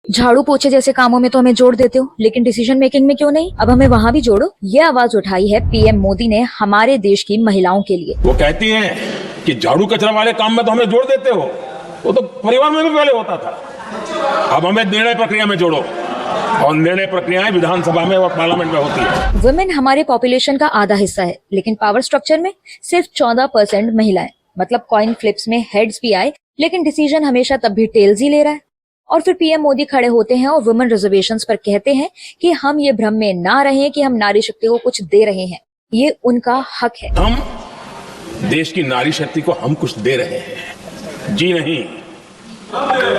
झाड़ू पोछे जैसे कामों में तो हमें जोड़ देते हो, लेकिन डिसीजन मेकिंग में क्यों नहीं? अब हमें वहाँ भी जोड़ो। ये आवाज उठाई है पीएम मोदी ने हमारे देश की महिलाओं के लिए। वो कहती हैं कि झाड़ू कचरा वाले काम में तो हमें जोड़ देते हो, वो तो परिवार में भी पहले होता था। अब हमें निर्णय प्रक्रिया में जोड़ो, और निर्णय प्रक्रियाएं विधानसभा में और पार्लियामेंट में होती है। वुमेन हमारे पॉपुलेशन का आधा हिस्सा है, लेकिन पावर स्ट्रक्चर में सिर्फ 14% महिलाएं। मतलब कॉइन फ्लिप्स में हेड्स भी आए, लेकिन डिसीजन हमेशा तब भी टेल्स ही ले रहा है। और फिर पीएम मोदी खड़े होते हैं और वुमेन रिजर्वेशंस पर कहते हैं कि हम ये भ्रम में ना रहें कि हम नारी शक्ति को कुछ दे रहे हैं, ये उनका हक है। हम देश की नारी शक्ति को हम कुछ दे रहे हैं, जी नहीं,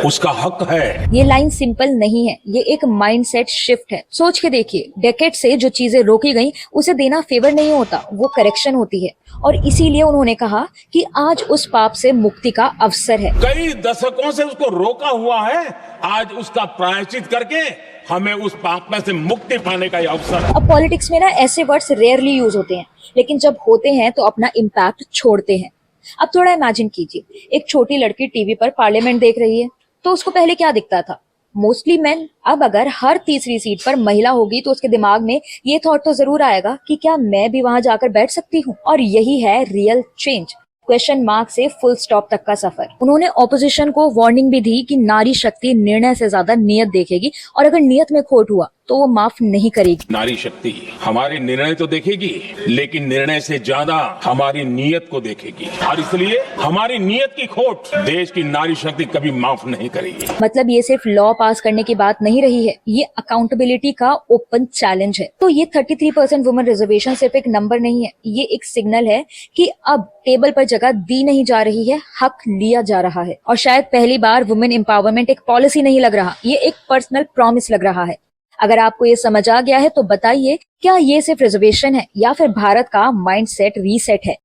उसका हक है। ये लाइन सिंपल नहीं है, ये एक माइंडसेट शिफ्ट है। सोच के देखिए, डेकेड से जो चीजें रोकी गई उसे देना फेवर नहीं होता, वो करेक्शन होती है। और इसीलिए उन्होंने कहा कि आज उस पाप से मुक्ति का अवसर है। कई दशकों से उसको रोका हुआ है, आज उसका प्रायश्चित करके हमें उस पाप में से मुक्ति पाने का ये अवसर है। अब पॉलिटिक्स में ना ऐसे वर्ड्स रेयरली यूज होते हैं, लेकिन जब होते हैं तो अपना इम्पैक्ट छोड़ते हैं। अब थोड़ा इमेजिन कीजिए, एक छोटी लड़की टीवी पर पार्लियामेंट देख रही है, तो उसको पहले क्या दिखता था? Mostly men. अब अगर हर तीसरी सीट पर महिला होगी तो उसके दिमाग में ये थॉट तो जरूर आएगा कि क्या मैं भी वहां जाकर बैठ सकती हूँ? और यही है रियल चेंज। क्वेश्चन मार्क से फुल स्टॉप तक का सफर। उन्होंने ऑपोजिशन को वार्निंग भी दी कि नारी शक्ति निर्णय से ज्यादा नियत देखेगी, और अगर नियत में खोट हुआ तो वो माफ नहीं करेगी। नारी शक्ति हमारे निर्णय तो देखेगी, लेकिन निर्णय से ज्यादा हमारी नीयत को देखेगी, और इसलिए हमारी नीयत की खोट देश की नारी शक्ति कभी माफ नहीं करेगी। मतलब ये सिर्फ लॉ पास करने की बात नहीं रही है, ये अकाउंटेबिलिटी का ओपन चैलेंज है। तो ये 33% वुमेन रिजर्वेशन सिर्फ एक नंबर नहीं है, ये एक सिग्नल है कि अब टेबल पर जगह दी नहीं जा रही है, हक लिया जा रहा है। और शायद पहली बार वुमेन एम्पावरमेंट एक पॉलिसी नहीं लग रहा, ये एक पर्सनल प्रॉमिस लग रहा है। अगर आपको ये समझ आ गया है तो बताइए, क्या ये सिर्फ रिजर्वेशन है या फिर भारत का माइंडसेट रीसेट है?